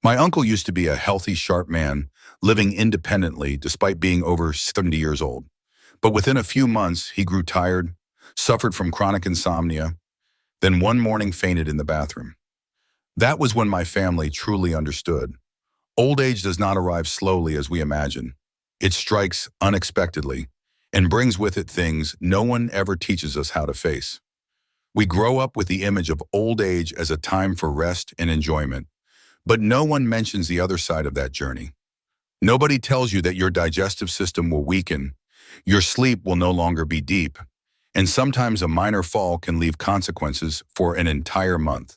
My uncle used to be a healthy, sharp man, living independently despite being over 70 years old. But within a few months, he grew tired, suffered from chronic insomnia, then one morning fainted in the bathroom. That was when my family truly understood. Old age does not arrive slowly as we imagine. It strikes unexpectedly and brings with it things no one ever teaches us how to face. We grow up with the image of old age as a time for rest and enjoyment, but no one mentions the other side of that journey. Nobody tells you that your digestive system will weaken, your sleep will no longer be deep, and sometimes a minor fall can leave consequences for an entire month.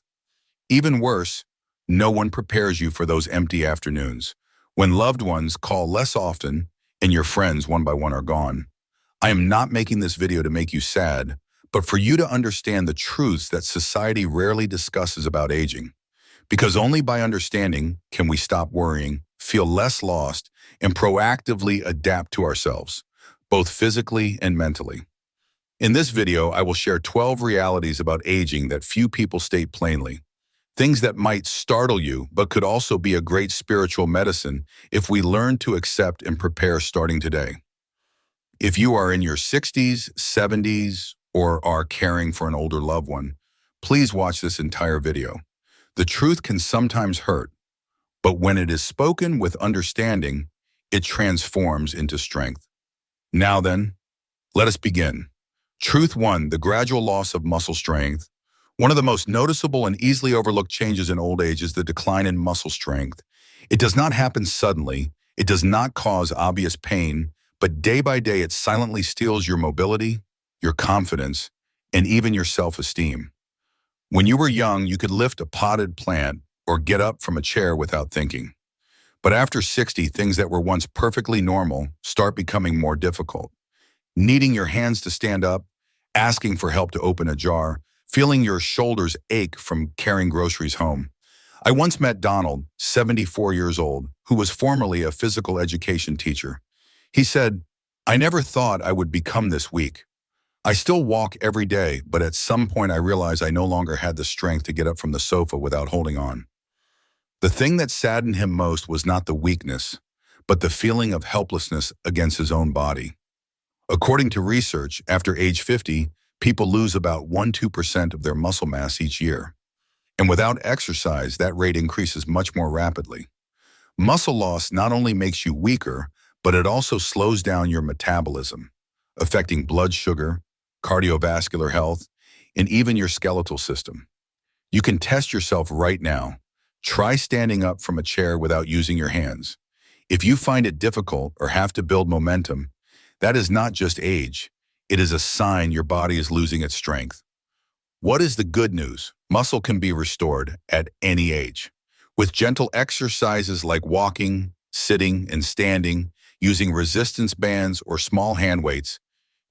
Even worse, no one prepares you for those empty afternoons, when loved ones call less often and your friends one by one are gone. I am not making this video to make you sad, but for you to understand the truths that society rarely discusses about aging. Because only by understanding can we stop worrying, feel less lost, and proactively adapt to ourselves, both physically and mentally. In this video, I will share 12 realities about aging that few people state plainly. Things that might startle you, but could also be a great spiritual medicine if we learn to accept and prepare starting today. If you are in your 60s, 70s, or are caring for an older loved one, please watch this entire video. The truth can sometimes hurt, but when it is spoken with understanding, it transforms into strength. Now then, let us begin. Truth 1, the gradual loss of muscle strength. One of the most noticeable and easily overlooked changes in old age is the decline in muscle strength. It does not happen suddenly, it does not cause obvious pain, but day by day it silently steals your mobility, your confidence, and even your self-esteem. When you were young, you could lift a potted plant or get up from a chair without thinking. But after 60, things that were once perfectly normal start becoming more difficult. Needing your hands to stand up, asking for help to open a jar, feeling your shoulders ache from carrying groceries home. I once met Donald, 74 years old, who was formerly a physical education teacher. He said, "I never thought I would become this weak. I still walk every day, but at some point I realized I no longer had the strength to get up from the sofa without holding on." The thing that saddened him most was not the weakness, but the feeling of helplessness against his own body. According to research, after age 50, people lose about 1–2% of their muscle mass each year. And without exercise, that rate increases much more rapidly. Muscle loss not only makes you weaker, but it also slows down your metabolism, affecting blood sugar, cardiovascular health, and even your skeletal system. You can test yourself right now. Try standing up from a chair without using your hands. If you find it difficult or have to build momentum, that is not just age. It is a sign your body is losing its strength. What is the good news? Muscle can be restored at any age. With gentle exercises like walking, sitting, and standing, using resistance bands or small hand weights,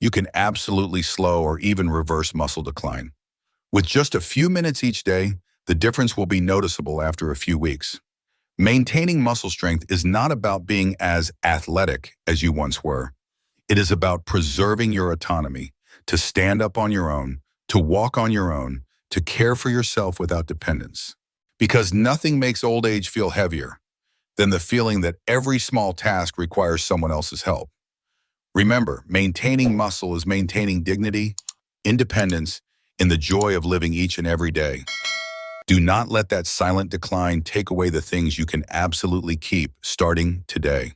you can absolutely slow or even reverse muscle decline. With just a few minutes each day, the difference will be noticeable after a few weeks. Maintaining muscle strength is not about being as athletic as you once were. It is about preserving your autonomy, to stand up on your own, to walk on your own, to care for yourself without dependence. Because nothing makes old age feel heavier than the feeling that every small task requires someone else's help. Remember, maintaining muscle is maintaining dignity, independence, and the joy of living each and every day. Do not let that silent decline take away the things you can absolutely keep starting today.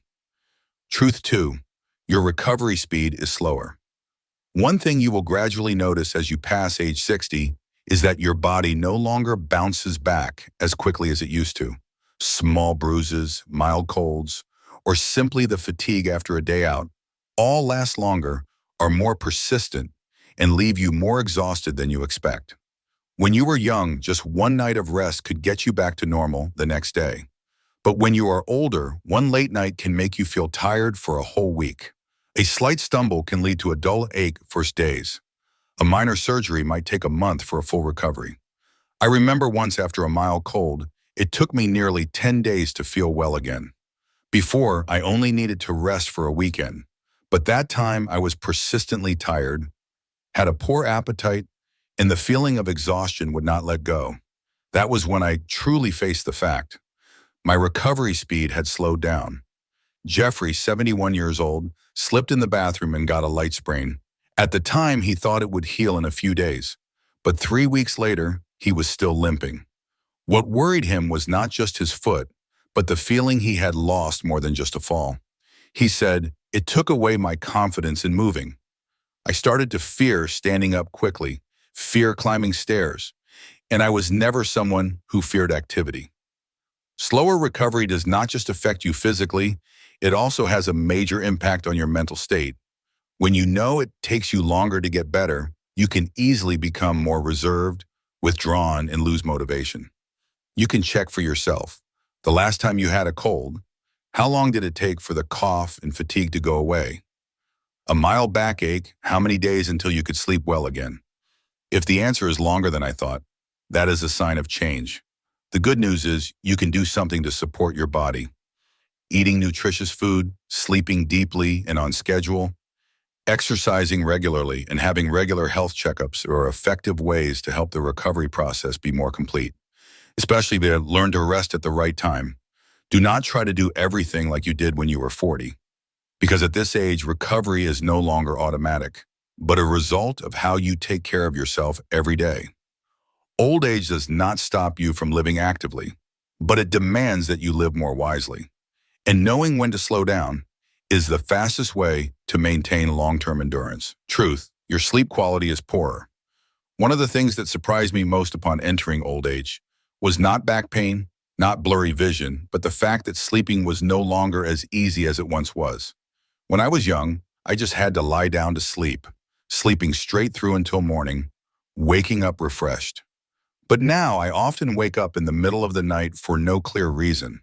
Truth 2, your recovery speed is slower. One thing you will gradually notice as you pass age 60 is that your body no longer bounces back as quickly as it used to. Small bruises, mild colds, or simply the fatigue after a day out all last longer, are more persistent, and leave you more exhausted than you expect. When you were young, just one night of rest could get you back to normal the next day. But when you are older, one late night can make you feel tired for a whole week. A slight stumble can lead to a dull ache for days. A minor surgery might take a month for a full recovery. I remember once after a mild cold, it took me nearly 10 days to feel well again. Before, I only needed to rest for a weekend. But that time, I was persistently tired, had a poor appetite, and the feeling of exhaustion would not let go. That was when I truly faced the fact. My recovery speed had slowed down. Jeffrey, 71 years old, slipped in the bathroom and got a light sprain. At the time, he thought it would heal in a few days, but 3 weeks later, he was still limping. What worried him was not just his foot, but the feeling he had lost more than just a fall. He said, "It took away my confidence in moving. I started to fear standing up quickly, fear climbing stairs, and I was never someone who feared activity." Slower recovery does not just affect you physically, it also has a major impact on your mental state. When you know it takes you longer to get better, you can easily become more reserved, withdrawn, and lose motivation. You can check for yourself. The last time you had a cold, how long did it take for the cough and fatigue to go away? A mild backache, how many days until you could sleep well again? If the answer is longer than I thought, that is a sign of change. The good news is you can do something to support your body. Eating nutritious food, sleeping deeply and on schedule, exercising regularly, and having regular health checkups are effective ways to help the recovery process be more complete, especially to learn to rest at the right time. Do not try to do everything like you did when you were 40, because at this age, recovery is no longer automatic, but a result of how you take care of yourself every day. Old age does not stop you from living actively, but it demands that you live more wisely. And knowing when to slow down is the fastest way to maintain long-term endurance. Truth, your sleep quality is poorer. One of the things that surprised me most upon entering old age was not back pain, not blurry vision, but the fact that sleeping was no longer as easy as it once was. When I was young, I just had to lie down to sleep, sleeping straight through until morning, waking up refreshed. But now I often wake up in the middle of the night for no clear reason.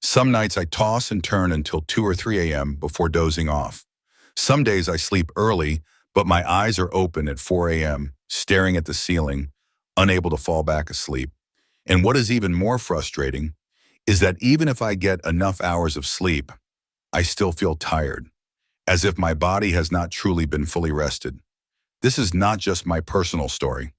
Some nights I toss and turn until 2 or 3 a.m. before dozing off. Some days I sleep early, but my eyes are open at 4 a.m., staring at the ceiling, unable to fall back asleep. And what is even more frustrating is that even if I get enough hours of sleep, I still feel tired, as if my body has not truly been fully rested. This is not just my personal story.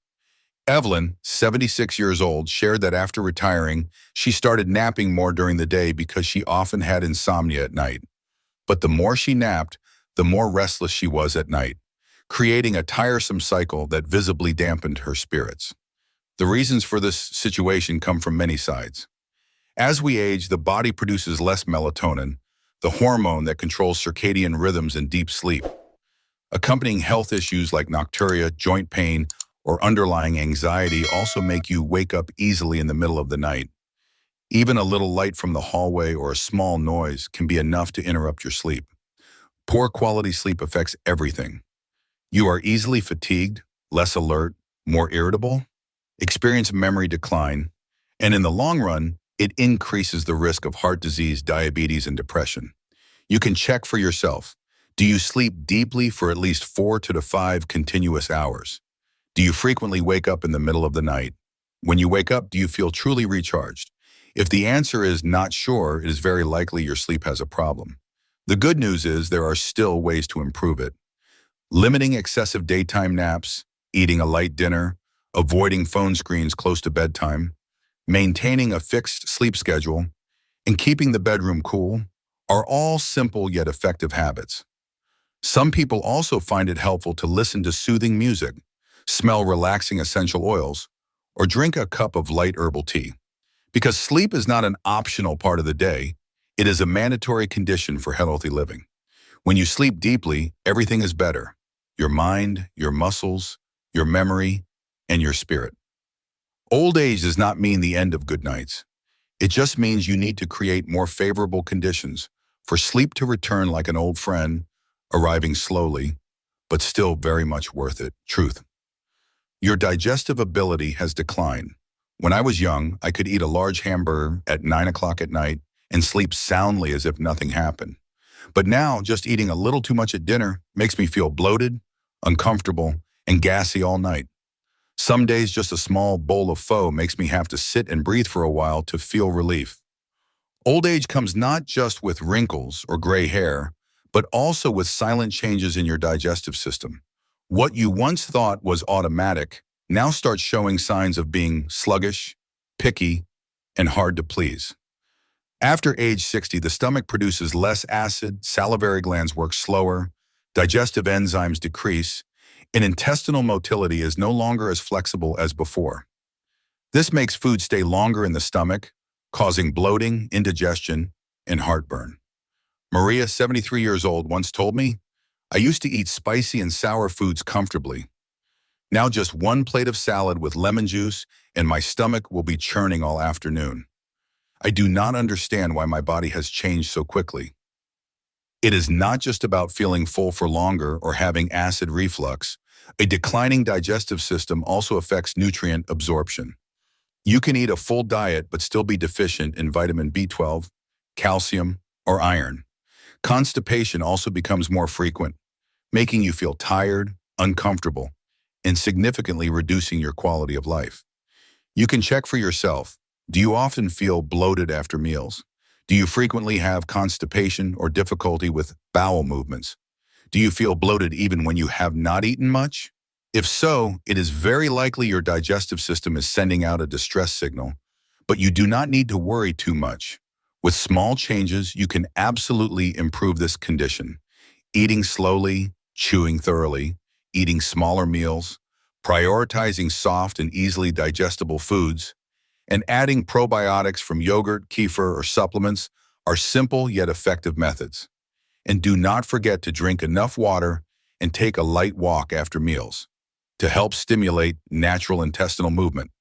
Evelyn, 76 years old, shared that after retiring, she started napping more during the day because she often had insomnia at night. But the more she napped, the more restless she was at night, creating a tiresome cycle that visibly dampened her spirits. The reasons for this situation come from many sides. As we age, the body produces less melatonin, the hormone that controls circadian rhythms and deep sleep. Accompanying health issues like nocturia, joint pain, or underlying anxiety also make you wake up easily in the middle of the night. Even a little light from the hallway or a small noise can be enough to interrupt your sleep. Poor quality sleep affects everything. You are easily fatigued, less alert, more irritable, experience memory decline, and in the long run, it increases the risk of heart disease, diabetes, and depression. You can check for yourself. Do you sleep deeply for at least 4 to 5 continuous hours? Do you frequently wake up in the middle of the night? When you wake up, do you feel truly recharged? If the answer is not sure, it is very likely your sleep has a problem. The good news is there are still ways to improve it. Limiting excessive daytime naps, eating a light dinner, avoiding phone screens close to bedtime, maintaining a fixed sleep schedule, and keeping the bedroom cool are all simple yet effective habits. Some people also find it helpful to listen to soothing music, smell relaxing essential oils, or drink a cup of light herbal tea. Because sleep is not an optional part of the day, it is a mandatory condition for healthy living. When you sleep deeply, everything is better. Your mind, your muscles, your memory, and your spirit. Old age does not mean the end of good nights. It just means you need to create more favorable conditions for sleep to return like an old friend, arriving slowly, but still very much worth it. Truth. Your digestive ability has declined. When I was young, I could eat a large hamburger at 9 o'clock at night and sleep soundly as if nothing happened. But now, just eating a little too much at dinner makes me feel bloated, uncomfortable, and gassy all night. Some days, just a small bowl of pho makes me have to sit and breathe for a while to feel relief. Old age comes not just with wrinkles or gray hair, but also with silent changes in your digestive system. What you once thought was automatic now starts showing signs of being sluggish, picky, and hard to please. After age 60, the stomach produces less acid, salivary glands work slower, digestive enzymes decrease, and intestinal motility is no longer as flexible as before. This makes food stay longer in the stomach, causing bloating, indigestion, and heartburn. Maria, 73 years old, once told me, "I used to eat spicy and sour foods comfortably. Now just one plate of salad with lemon juice and my stomach will be churning all afternoon. I do not understand why my body has changed so quickly." It is not just about feeling full for longer or having acid reflux. A declining digestive system also affects nutrient absorption. You can eat a full diet but still be deficient in vitamin B12, calcium, or iron. Constipation also becomes more frequent, making you feel tired, uncomfortable, and significantly reducing your quality of life. You can check for yourself. Do you often feel bloated after meals? Do you frequently have constipation or difficulty with bowel movements? Do you feel bloated even when you have not eaten much? If so, it is very likely your digestive system is sending out a distress signal, but you do not need to worry too much. With small changes, you can absolutely improve this condition. Eating slowly, chewing thoroughly, eating smaller meals, prioritizing soft and easily digestible foods, and adding probiotics from yogurt, kefir, or supplements are simple yet effective methods. And do not forget to drink enough water and take a light walk after meals to help stimulate natural intestinal movement.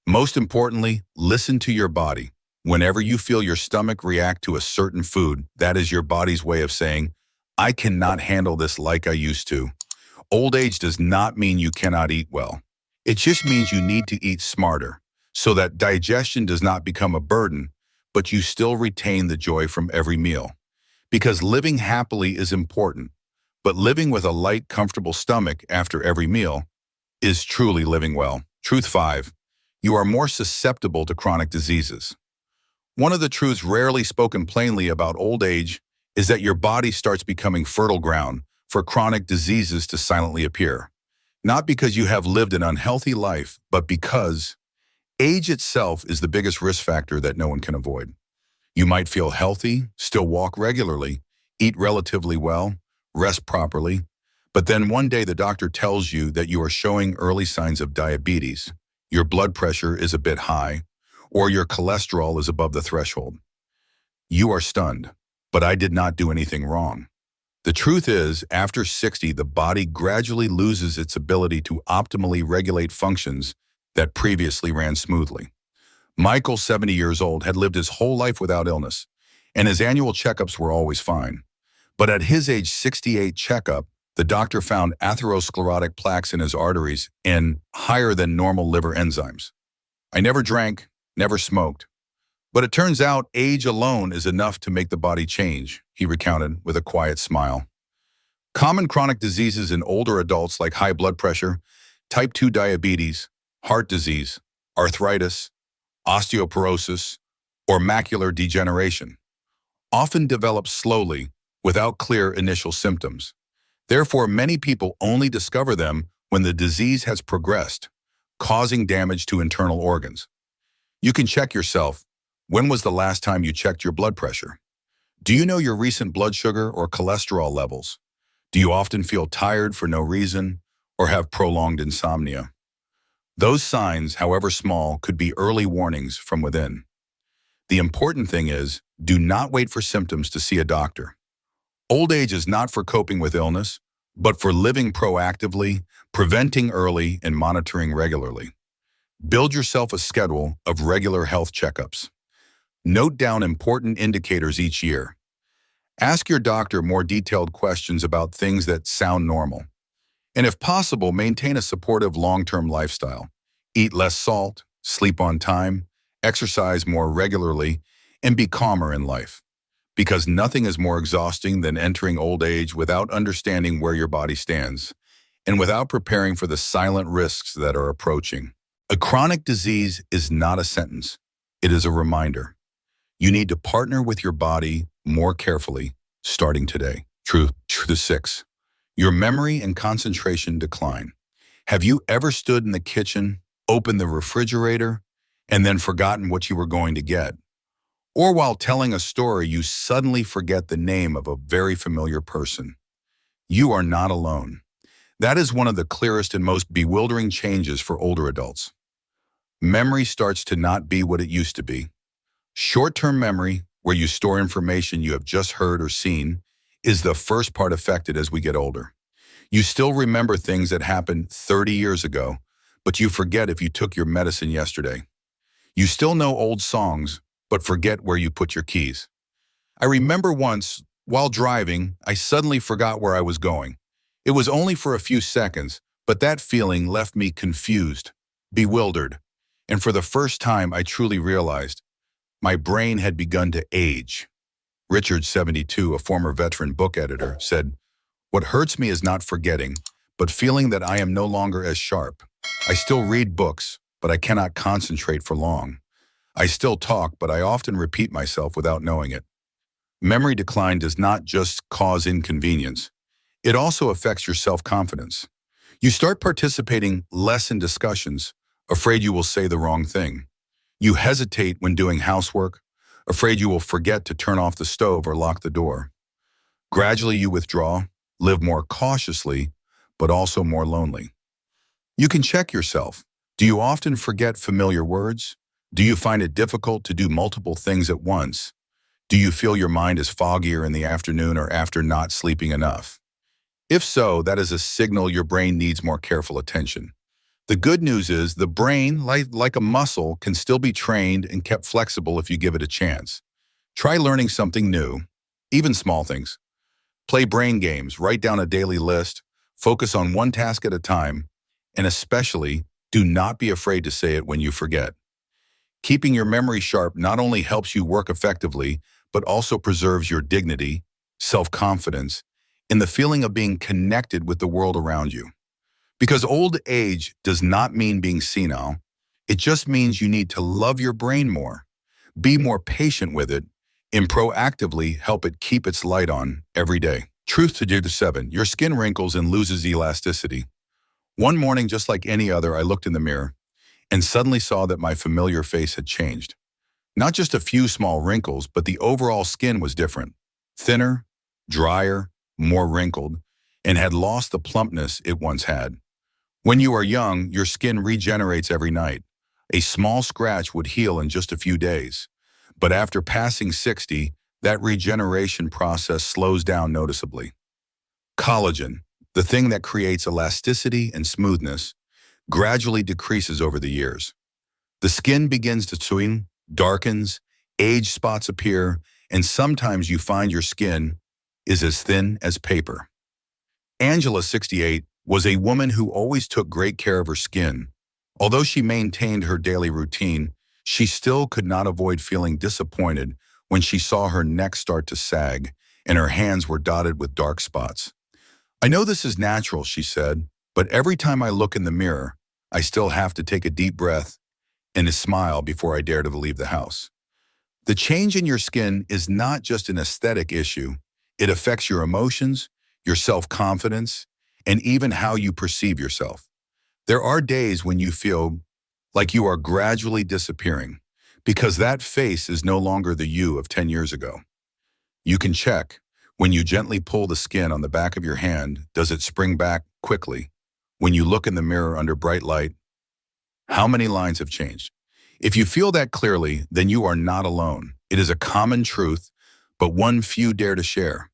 Most importantly, listen to your body. Whenever you feel your stomach react to a certain food, that is your body's way of saying, "I cannot handle this like I used to." Old age does not mean you cannot eat well. It just means you need to eat smarter so that digestion does not become a burden, but you still retain the joy from every meal. Because living happily is important, but living with a light, comfortable stomach after every meal is truly living well. Truth 5. You are more susceptible to chronic diseases. One of the truths rarely spoken plainly about old age is that your body starts becoming fertile ground for chronic diseases to silently appear. Not because you have lived an unhealthy life, but because age itself is the biggest risk factor that no one can avoid. You might feel healthy, still walk regularly, eat relatively well, rest properly, but then one day the doctor tells you that you are showing early signs of diabetes, your blood pressure is a bit high, or your cholesterol is above the threshold. You are stunned, but I did not do anything wrong. The truth is, after 60, the body gradually loses its ability to optimally regulate functions that previously ran smoothly. Michael, 70 years old, had lived his whole life without illness, and his annual checkups were always fine. But at his age 68 checkup, the doctor found atherosclerotic plaques in his arteries and higher than normal liver enzymes. "I never drank, never smoked. But it turns out age alone is enough to make the body change," he recounted with a quiet smile. Common chronic diseases in older adults like high blood pressure, type 2 diabetes, heart disease, arthritis, osteoporosis, or macular degeneration often develop slowly without clear initial symptoms. Therefore, many people only discover them when the disease has progressed, causing damage to internal organs. You can check yourself. When was the last time you checked your blood pressure? Do you know your recent blood sugar or cholesterol levels? Do you often feel tired for no reason or have prolonged insomnia? Those signs, however small, could be early warnings from within. The important thing is, do not wait for symptoms to see a doctor. Old age is not for coping with illness, but for living proactively, preventing early, and monitoring regularly. Build yourself a schedule of regular health checkups. Note down important indicators each year. Ask your doctor more detailed questions about things that sound normal. And if possible, maintain a supportive long-term lifestyle. Eat less salt, sleep on time, exercise more regularly, and be calmer in life. Because nothing is more exhausting than entering old age without understanding where your body stands and without preparing for the silent risks that are approaching. A chronic disease is not a sentence. It is a reminder. You need to partner with your body more carefully starting today. Truth 6. Your memory and concentration decline. Have you ever stood in the kitchen, opened the refrigerator, and then forgotten what you were going to get? Or while telling a story, you suddenly forget the name of a very familiar person. You are not alone. That is one of the clearest and most bewildering changes for older adults. Memory starts to not be what it used to be. Short-term memory, where you store information you have just heard or seen, is the first part affected as we get older. You still remember things that happened 30 years ago, but you forget if you took your medicine yesterday. You still know old songs, but forget where you put your keys. I remember once, while driving, I suddenly forgot where I was going. It was only for a few seconds, but that feeling left me confused, bewildered, and for the first time I truly realized my brain had begun to age. Richard, 72, a former veteran book editor, said, "What hurts me is not forgetting, but feeling that I am no longer as sharp. I still read books, but I cannot concentrate for long. I still talk, but I often repeat myself without knowing it." Memory decline does not just cause inconvenience. It also affects your self-confidence. You start participating less in discussions, afraid you will say the wrong thing. You hesitate when doing housework, afraid you will forget to turn off the stove or lock the door. Gradually you withdraw, live more cautiously, but also more lonely. You can check yourself. Do you often forget familiar words? Do you find it difficult to do multiple things at once? Do you feel your mind is foggier in the afternoon or after not sleeping enough? If so, that is a signal your brain needs more careful attention. The good news is the brain, like a muscle, can still be trained and kept flexible if you give it a chance. Try learning something new, even small things. Play brain games, write down a daily list, focus on one task at a time, and especially, do not be afraid to say it when you forget. Keeping your memory sharp not only helps you work effectively, but also preserves your dignity, self-confidence, and the feeling of being connected with the world around you. Because old age does not mean being senile. It just means you need to love your brain more, be more patient with it, and proactively help it keep its light on every day. Truth to Digestive 7, your skin wrinkles and loses elasticity. One morning, just like any other, I looked in the mirror and suddenly saw that my familiar face had changed. Not just a few small wrinkles, but the overall skin was different. Thinner, drier, more wrinkled, and had lost the plumpness it once had. When you are young, your skin regenerates every night. A small scratch would heal in just a few days. But after passing 60, that regeneration process slows down noticeably. Collagen, the thing that creates elasticity and smoothness, gradually decreases over the years. The skin begins to swing, darkens, age spots appear, and sometimes you find your skin is as thin as paper. Angela, 68, was a woman who always took great care of her skin. Although she maintained her daily routine, she still could not avoid feeling disappointed when she saw her neck start to sag and her hands were dotted with dark spots. "I know this is natural," she said, "but every time I look in the mirror, I still have to take a deep breath and a smile before I dare to leave the house." The change in your skin is not just an aesthetic issue. It affects your emotions, your self-confidence, and even how you perceive yourself. There are days when you feel like you are gradually disappearing because that face is no longer the you of 10 years ago. You can check. When you gently pull the skin on the back of your hand, does it spring back quickly? When you look in the mirror under bright light, how many lines have changed? If you feel that clearly, then you are not alone. It is a common truth, but one few dare to share.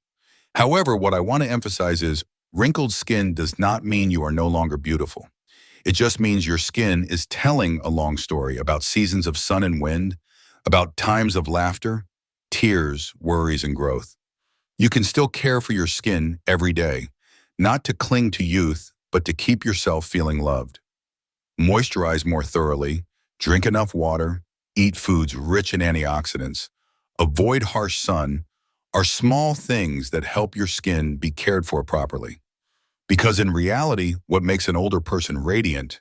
However, what I want to emphasize is wrinkled skin does not mean you are no longer beautiful. It just means your skin is telling a long story about seasons of sun and wind, about times of laughter, tears, worries, and growth. You can still care for your skin every day, not to cling to youth, but to keep yourself feeling loved. Moisturize more thoroughly, drink enough water, eat foods rich in antioxidants, avoid harsh sun, are small things that help your skin be cared for properly. Because in reality, what makes an older person radiant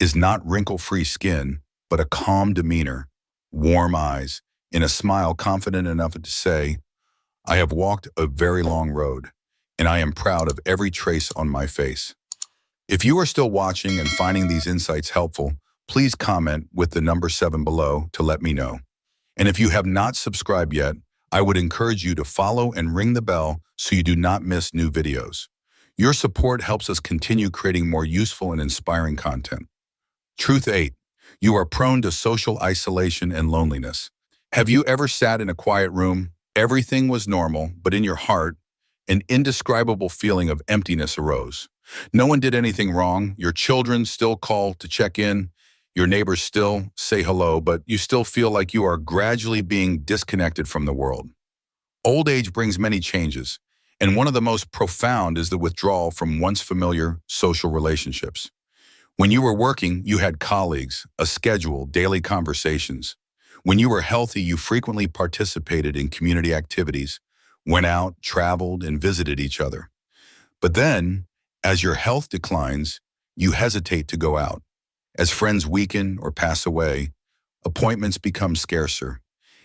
is not wrinkle-free skin, but a calm demeanor, warm eyes, and a smile confident enough to say, "I have walked a very long road, and I am proud of every trace on my face." If you are still watching and finding these insights helpful, please comment with the number 7 below to let me know. And if you have not subscribed yet, I would encourage you to follow and ring the bell so you do not miss new videos. Your support helps us continue creating more useful and inspiring content. Truth 8. You are prone to social isolation and loneliness. Have you ever sat in a quiet room? Everything was normal, but in your heart, an indescribable feeling of emptiness arose. No one did anything wrong. Your children still call to check in. Your neighbors still say hello, but you still feel like you are gradually being disconnected from the world. Old age brings many changes, and one of the most profound is the withdrawal from once familiar social relationships. When you were working, you had colleagues, a schedule, daily conversations. When you were healthy, you frequently participated in community activities, went out, traveled, and visited each other. But then, as your health declines, you hesitate to go out. As friends weaken or pass away, appointments become scarcer.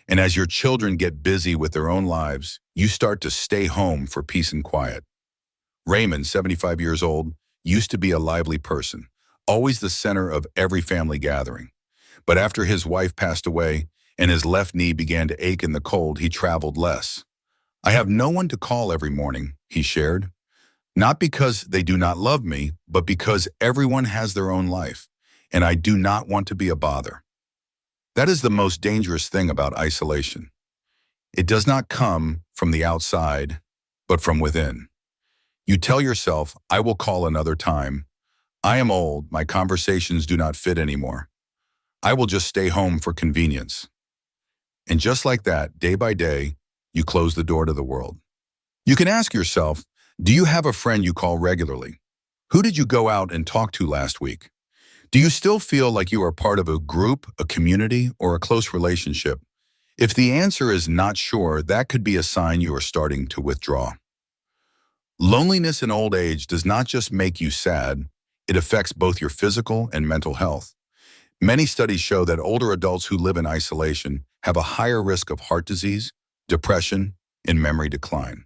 And as your children get busy with their own lives, you start to stay home for peace and quiet. Raymond, 75 years old, used to be a lively person, always the center of every family gathering. But after his wife passed away and his left knee began to ache in the cold, he traveled less. I have no one to call every morning, he shared. Not because they do not love me, but because everyone has their own life, and I do not want to be a bother. That is the most dangerous thing about isolation. It does not come from the outside, but from within. You tell yourself, I will call another time. I am old, my conversations do not fit anymore. I will just stay home for convenience. And just like that, day by day, you close the door to the world. You can ask yourself, do you have a friend you call regularly? Who did you go out and talk to last week? Do you still feel like you are part of a group, a community, or a close relationship? If the answer is not sure, that could be a sign you are starting to withdraw. Loneliness in old age does not just make you sad, it affects both your physical and mental health. Many studies show that older adults who live in isolation have a higher risk of heart disease, depression, and memory decline.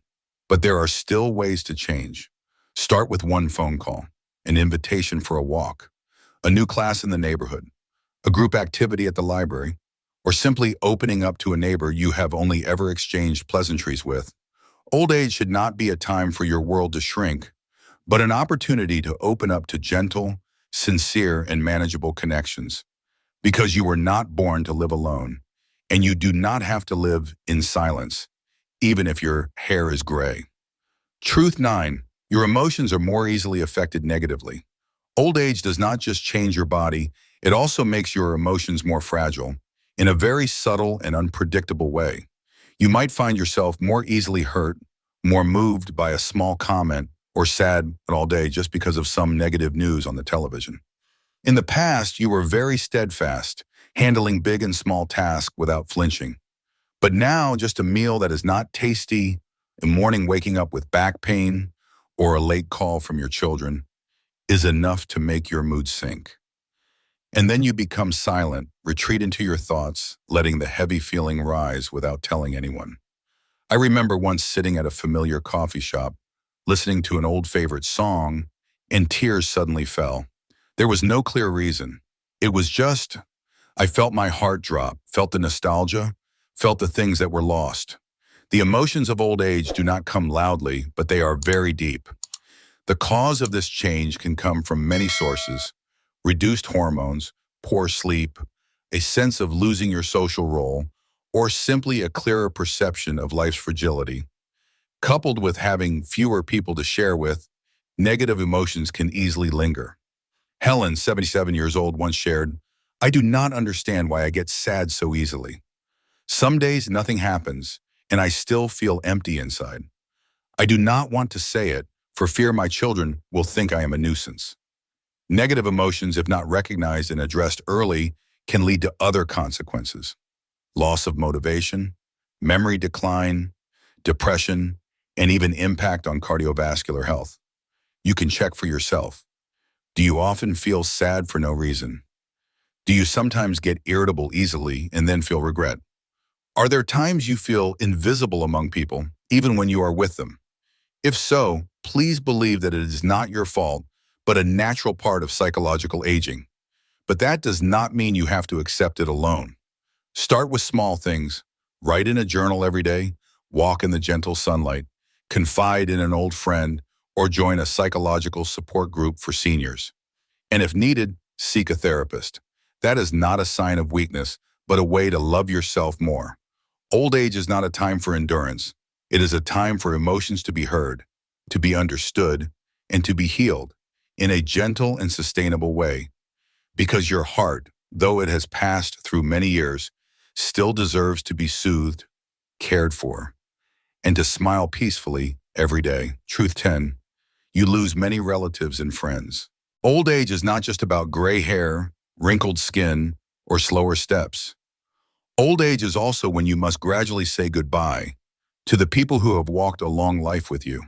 But there are still ways to change. Start with one phone call, an invitation for a walk, a new class in the neighborhood, a group activity at the library, or simply opening up to a neighbor you have only ever exchanged pleasantries with. Old age should not be a time for your world to shrink, but an opportunity to open up to gentle, sincere, and manageable connections. Because you were not born to live alone, and you do not have to live in silence, even if your hair is gray. Truth 9. Your emotions are more easily affected negatively. Old age does not just change your body, it also makes your emotions more fragile, in a very subtle and unpredictable way. You might find yourself more easily hurt, more moved by a small comment, or sad all day just because of some negative news on the television. In the past, you were very steadfast, handling big and small tasks without flinching. But now, just a meal that is not tasty, a morning waking up with back pain, or a late call from your children is enough to make your mood sink. And then you become silent, retreat into your thoughts, letting the heavy feeling rise without telling anyone. I remember once sitting at a familiar coffee shop, listening to an old favorite song, and tears suddenly fell. There was no clear reason. It was just, I felt my heart drop, felt the nostalgia, felt the things that were lost. The emotions of old age do not come loudly, but they are very deep. The cause of this change can come from many sources: reduced hormones, poor sleep, a sense of losing your social role, or simply a clearer perception of life's fragility. Coupled with having fewer people to share with, negative emotions can easily linger. Helen, 77 years old, once shared, I do not understand why I get sad so easily. Some days nothing happens, and I still feel empty inside. I do not want to say it, for fear my children will think I am a nuisance. Negative emotions, if not recognized and addressed early, can lead to other consequences: loss of motivation, memory decline, depression, and even impact on cardiovascular health. You can check for yourself. Do you often feel sad for no reason? Do you sometimes get irritable easily and then feel regret? Are there times you feel invisible among people, even when you are with them? If so, please believe that it is not your fault, but a natural part of psychological aging. But that does not mean you have to accept it alone. Start with small things. Write in a journal every day, walk in the gentle sunlight, confide in an old friend, or join a psychological support group for seniors. And if needed, seek a therapist. That is not a sign of weakness, but a way to love yourself more. Old age is not a time for endurance. It is a time for emotions to be heard, to be understood, and to be healed in a gentle and sustainable way. Because your heart, though it has passed through many years, still deserves to be soothed, cared for, and to smile peacefully every day. Truth 10. You lose many relatives and friends. Old age is not just about gray hair, wrinkled skin, or slower steps. Old age is also when you must gradually say goodbye to the people who have walked a long life with you.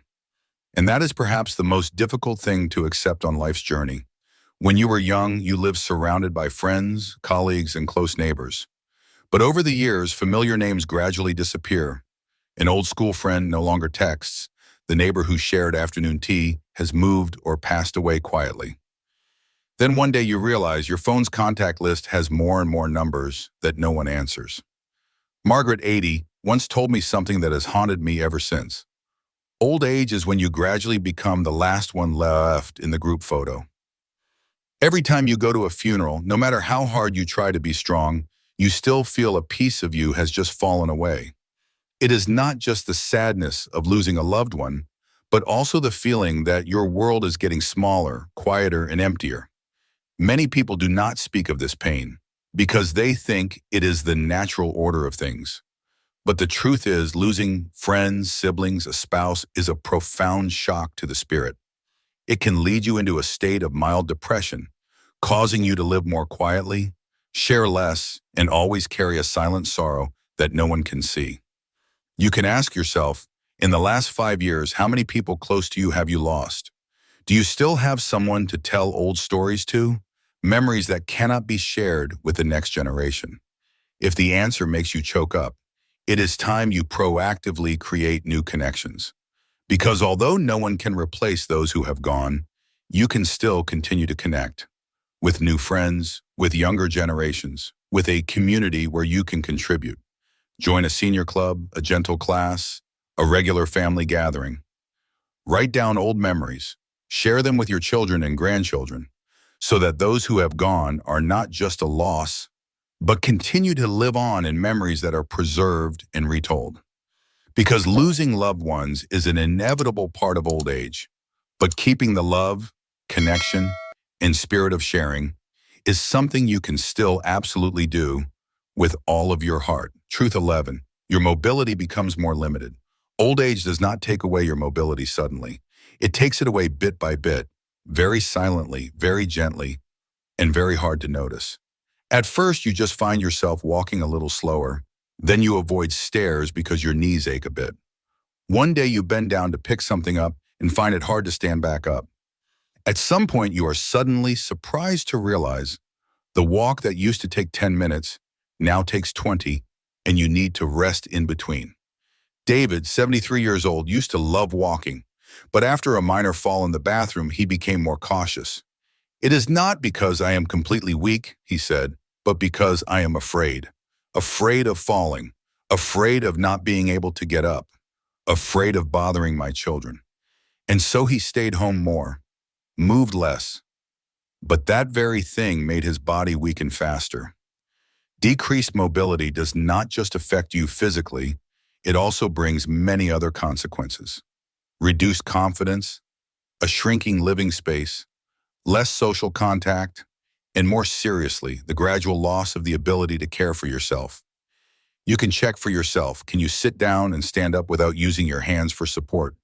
And that is perhaps the most difficult thing to accept on life's journey. When you were young, you lived surrounded by friends, colleagues, and close neighbors. But over the years, familiar names gradually disappear. An old school friend no longer texts. The neighbor who shared afternoon tea has moved or passed away quietly. Then one day you realize your phone's contact list has more and more numbers that no one answers. Margaret, 80, once told me something that has haunted me ever since. Old age is when you gradually become the last one left in the group photo. Every time you go to a funeral, no matter how hard you try to be strong, you still feel a piece of you has just fallen away. It is not just the sadness of losing a loved one, but also the feeling that your world is getting smaller, quieter, and emptier. Many people do not speak of this pain because they think it is the natural order of things. But the truth is, losing friends, siblings, a spouse is a profound shock to the spirit. It can lead you into a state of mild depression, causing you to live more quietly, share less, and always carry a silent sorrow that no one can see. You can ask yourself, in the last 5 years, how many people close to you have you lost? Do you still have someone to tell old stories to? Memories that cannot be shared with the next generation? If the answer makes you choke up, it is time you proactively create new connections. Because although no one can replace those who have gone, you can still continue to connect with new friends, with younger generations, with a community where you can contribute. Join a senior club, a gentle class, a regular family gathering. Write down old memories. Share them with your children and grandchildren so that those who have gone are not just a loss, but continue to live on in memories that are preserved and retold. Because losing loved ones is an inevitable part of old age, but keeping the love, connection, and spirit of sharing is something you can still absolutely do with all of your heart. Truth 11, your mobility becomes more limited. Old age does not take away your mobility suddenly. It takes it away bit by bit, very silently, very gently, and very hard to notice. At first, you just find yourself walking a little slower. Then you avoid stairs because your knees ache a bit. One day you bend down to pick something up and find it hard to stand back up. At some point, you are suddenly surprised to realize the walk that used to take 10 minutes now takes 20, and you need to rest in between. David, 73 years old, used to love walking, but after a minor fall in the bathroom, he became more cautious. "It is not because I am completely weak," he said, "but because I am afraid. Afraid of falling, afraid of not being able to get up, afraid of bothering my children." And so he stayed home more, moved less. But that very thing made his body weaken faster. Decreased mobility does not just affect you physically, it also brings many other consequences. Reduced confidence, a shrinking living space, less social contact, and more seriously, the gradual loss of the ability to care for yourself. You can check for yourself. Can you sit down and stand up without using your hands for support?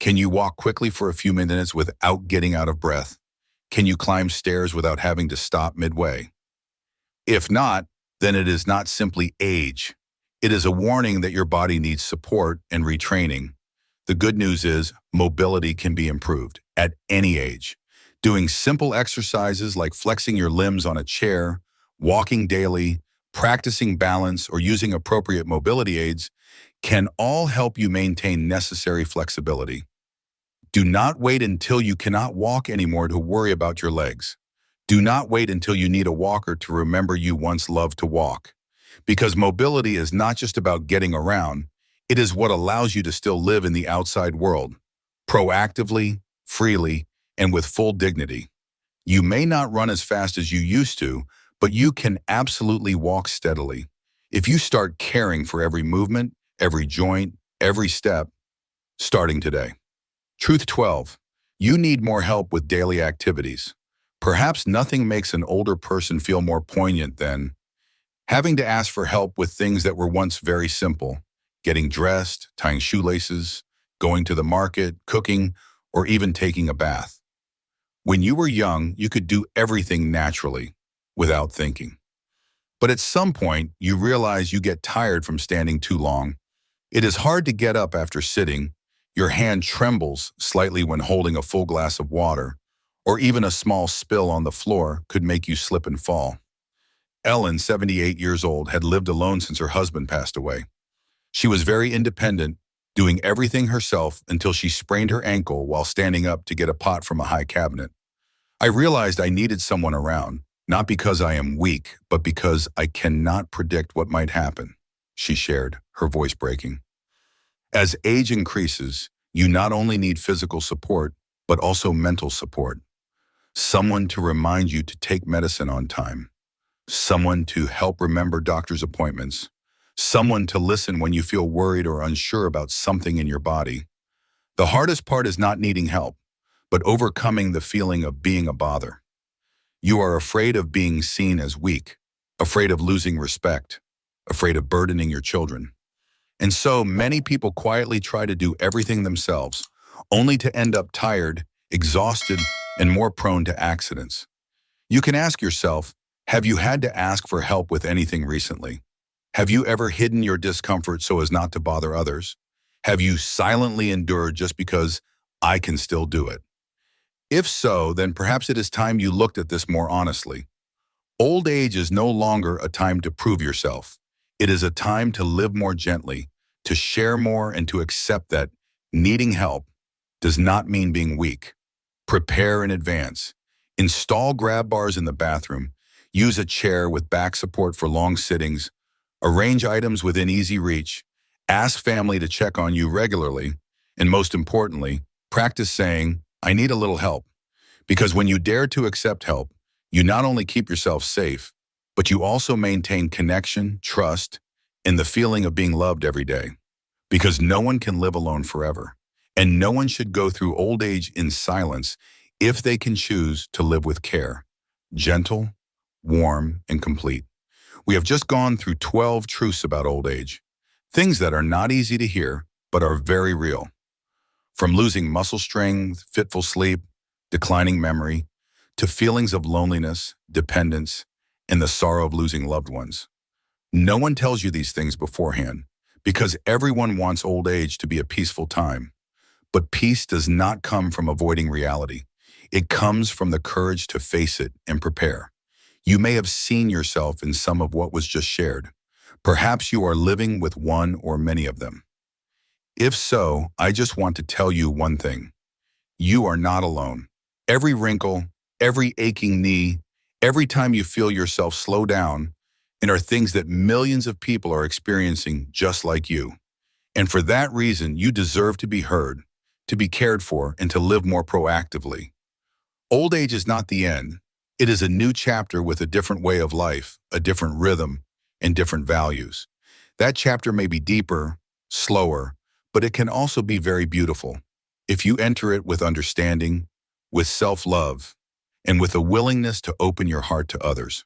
Can you walk quickly for a few minutes without getting out of breath? Can you climb stairs without having to stop midway? If not, then it is not simply age. It is a warning that your body needs support and retraining. The good news is mobility can be improved at any age. Doing simple exercises like flexing your limbs on a chair, walking daily, practicing balance, or using appropriate mobility aids can all help you maintain necessary flexibility. Do not wait until you cannot walk anymore to worry about your legs. Do not wait until you need a walker to remember you once loved to walk. Because mobility is not just about getting around, it is what allows you to still live in the outside world, proactively, freely, and with full dignity. You may not run as fast as you used to, but you can absolutely walk steadily. If you start caring for every movement, every joint, every step, starting today. Truth 12. You need more help with daily activities. Perhaps nothing makes an older person feel more poignant than having to ask for help with things that were once very simple: getting dressed, tying shoelaces, going to the market, cooking, or even taking a bath. When you were young, you could do everything naturally, without thinking. But at some point, you realize you get tired from standing too long. It is hard to get up after sitting. Your hand trembles slightly when holding a full glass of water, or even a small spill on the floor could make you slip and fall. Ellen, 78 years old, had lived alone since her husband passed away. She was very independent, doing everything herself until she sprained her ankle while standing up to get a pot from a high cabinet. I realized I needed someone around, not because I am weak, but because I cannot predict what might happen, she shared, her voice breaking. As age increases, you not only need physical support, but also mental support. Someone to remind you to take medicine on time. Someone to help remember doctor's appointments. Someone to listen when you feel worried or unsure about something in your body. The hardest part is not needing help, but overcoming the feeling of being a bother. You are afraid of being seen as weak, afraid of losing respect, afraid of burdening your children. And so many people quietly try to do everything themselves, only to end up tired, exhausted, and more prone to accidents. You can ask yourself, have you had to ask for help with anything recently? Have you ever hidden your discomfort so as not to bother others? Have you silently endured just because I can still do it? If so, then perhaps it is time you looked at this more honestly. Old age is no longer a time to prove yourself. It is a time to live more gently, to share more, and to accept that needing help does not mean being weak. Prepare in advance. Install grab bars in the bathroom. Use a chair with back support for long sittings. Arrange items within easy reach. Ask family to check on you regularly. And most importantly, practice saying, I need a little help. Because when you dare to accept help, you not only keep yourself safe, but you also maintain connection, trust, and the feeling of being loved every day. Because no one can live alone forever. And no one should go through old age in silence if they can choose to live with care. Gentle, warm, and complete. We have just gone through 12 truths about old age. Things that are not easy to hear, but are very real. From losing muscle strength, fitful sleep, declining memory, to feelings of loneliness, dependence, and the sorrow of losing loved ones. No one tells you these things beforehand, because everyone wants old age to be a peaceful time. But peace does not come from avoiding reality. It comes from the courage to face it and prepare. You may have seen yourself in some of what was just shared. Perhaps you are living with one or many of them. If so, I just want to tell you one thing. You are not alone. Every wrinkle, every aching knee, every time you feel yourself slow down, and are things that millions of people are experiencing just like you. And for that reason, you deserve to be heard, to be cared for, and to live more proactively. Old age is not the end. It is a new chapter with a different way of life, a different rhythm, and different values. That chapter may be deeper, slower, but it can also be very beautiful if you enter it with understanding, with self-love, and with a willingness to open your heart to others.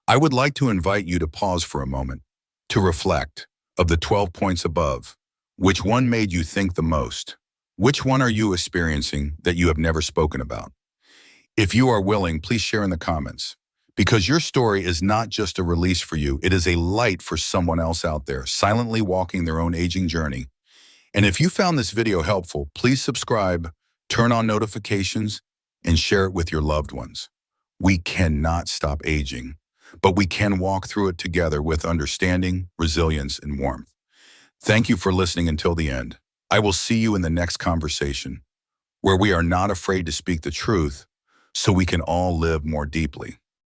I would like to invite you to pause for a moment, to reflect. Of the 12 points above, which one made you think the most? Which one are you experiencing that you have never spoken about? If you are willing, please share in the comments. Because your story is not just a release for you, it is a light for someone else out there, silently walking their own aging journey. And if you found this video helpful, please subscribe, turn on notifications, and share it with your loved ones. We cannot stop aging, but we can walk through it together with understanding, resilience, and warmth. Thank you for listening until the end. I will see you in the next conversation, where we are not afraid to speak the truth so we can all live more deeply.